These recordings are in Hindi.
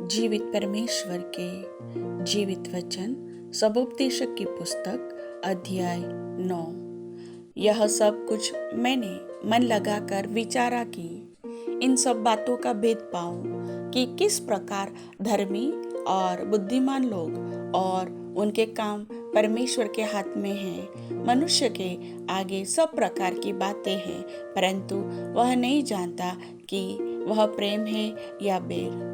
जीवित परमेश्वर के जीवित वचन सबोपदेशक की पुस्तक अध्याय 9। यह सब कुछ मैंने मन लगाकर विचारा कि इन सब बातों का भेद पाऊं कि किस प्रकार धर्मी और बुद्धिमान लोग और उनके काम परमेश्वर के हाथ में हैं। मनुष्य के आगे सब प्रकार की बातें हैं, परंतु वह नहीं जानता कि वह प्रेम है या बैर।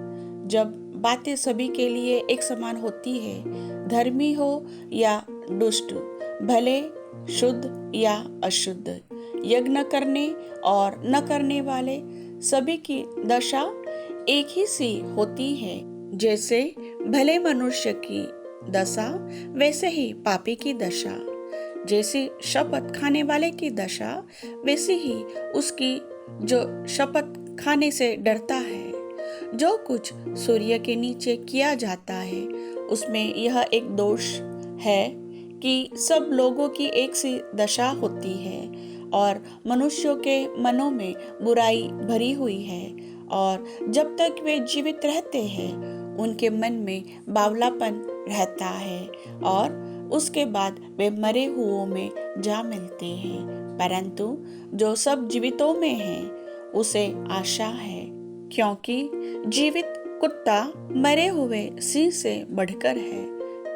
जब बातें सभी के लिए एक समान होती है, धर्मी हो या दुष्ट, भले शुद्ध या अशुद्ध, यज्ञ करने और न करने वाले, सभी की दशा एक ही सी होती है। जैसे भले मनुष्य की दशा वैसे ही पापी की दशा, जैसी शपथ खाने वाले की दशा वैसी ही उसकी जो शपथ खाने से डरता है। जो कुछ सूर्य के नीचे किया जाता है उसमें यह एक दोष है कि सब लोगों की एक सी दशा होती है और मनुष्यों के मनों में बुराई भरी हुई है, और जब तक वे जीवित रहते हैं उनके मन में बावलापन रहता है और उसके बाद वे मरे हुओं में जा मिलते हैं। परंतु जो सब जीवितों में है उसे आशा है, क्योंकि जीवित कुत्ता मरे हुए सिंह से बढ़कर है।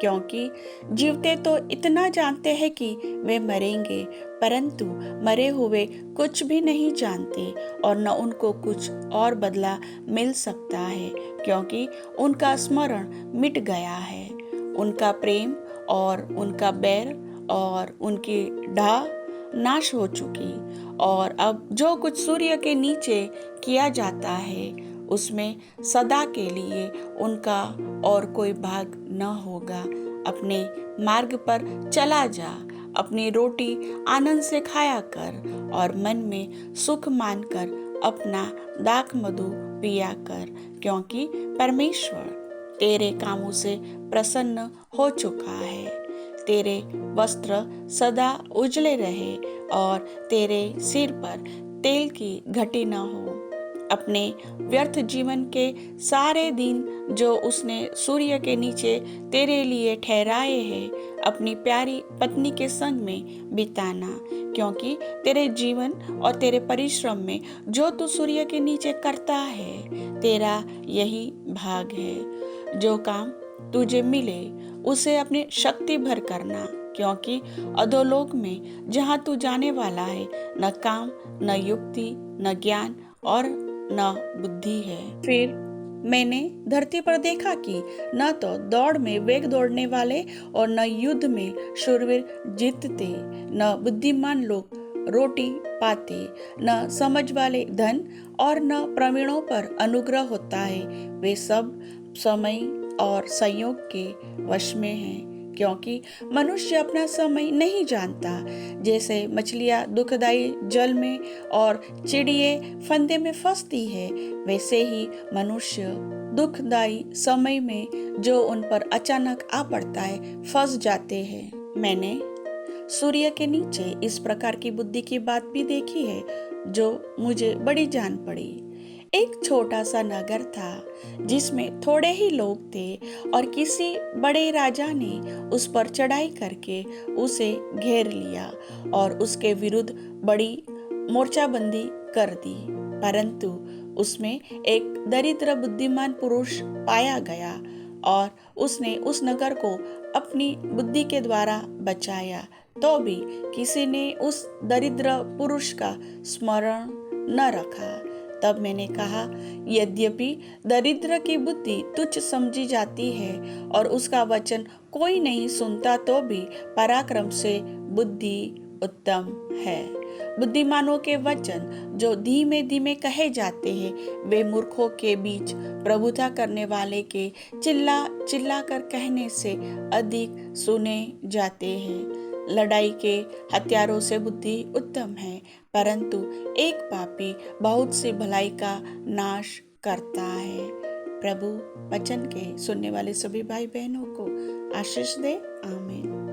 क्योंकि जीवते तो इतना जानते हैं कि वे मरेंगे, परंतु मरे हुए कुछ भी नहीं जानते और न उनको कुछ और बदला मिल सकता है, क्योंकि उनका स्मरण मिट गया है। उनका प्रेम और उनका बैर और उनकी ढाह नाश हो चुकी, और अब जो कुछ सूर्य के नीचे किया जाता है उसमें सदा के लिए उनका और कोई भाग न होगा। अपने मार्ग पर चला जा, अपनी रोटी आनंद से खाया कर और मन में सुख मानकर अपना दाख मधु पिया कर, क्योंकि परमेश्वर तेरे कामों से प्रसन्न हो चुका है। तेरे वस्त्र सदा उजले रहे और तेरे सिर पर तेल की घटी न हो। अपने व्यर्थ जीवन के सारे दिन जो उसने सूर्य के नीचे तेरे लिए ठहराए हैं, अपनी प्यारी पत्नी के संग में बिताना, क्योंकि तेरे जीवन और तेरे परिश्रम में जो तू सूर्य के नीचे करता है तेरा यही भाग है। जो काम तुझे मिले उसे अपनी शक्ति भर करना, क्योंकि अधोलोक में जहाँ तू जाने वाला है न काम, न युक्ति, न ज्ञान और न बुद्धि है। फिर मैंने धरती पर देखा कि न तो दौड़ में वेग दौड़ने वाले और न युद्ध में शूरवीर जीतते, न बुद्धिमान लोग रोटी पाते, न समझ वाले धन और न प्रवीणों पर अनुग्रह होता है। वे सब समय और संयोग के वश में हैं, क्योंकि मनुष्य अपना समय नहीं जानता। जैसे मछलियाँ दुखदाई जल में और चिड़िए फंदे में फंसती है, वैसे ही मनुष्य दुखदाई समय में जो उन पर अचानक आ पड़ता है फंस जाते हैं। मैंने सूर्य के नीचे इस प्रकार की बुद्धि की बात भी देखी है जो मुझे बड़ी जान पड़ी। एक छोटा सा नगर था जिसमें थोड़े ही लोग थे, और किसी बड़े राजा ने उस पर चढ़ाई करके उसे घेर लिया और उसके विरुद्ध बड़ी मोर्चाबंदी कर दी। परंतु उसमें एक दरिद्र बुद्धिमान पुरुष पाया गया और उसने उस नगर को अपनी बुद्धि के द्वारा बचाया। तो भी किसी ने उस दरिद्र पुरुष का स्मरण न रखा। तब मैंने कहा, यद्यपि दरिद्र की बुद्धि तुच्छ समझी जाती है और उसका वचन कोई नहीं सुनता, तो भी पराक्रम से बुद्धि उत्तम है। बुद्धिमानों के वचन जो धीमे धीमे कहे जाते हैं, वे मूर्खों के बीच प्रभुता करने वाले के चिल्ला चिल्ला कर कहने से अधिक सुने जाते हैं। लड़ाई के हथियारों से बुद्धि उत्तम है, परंतु एक पापी बहुत सी भलाई का नाश करता है। प्रभु वचन के सुनने वाले सभी भाई बहनों को आशीष दे। आमीन।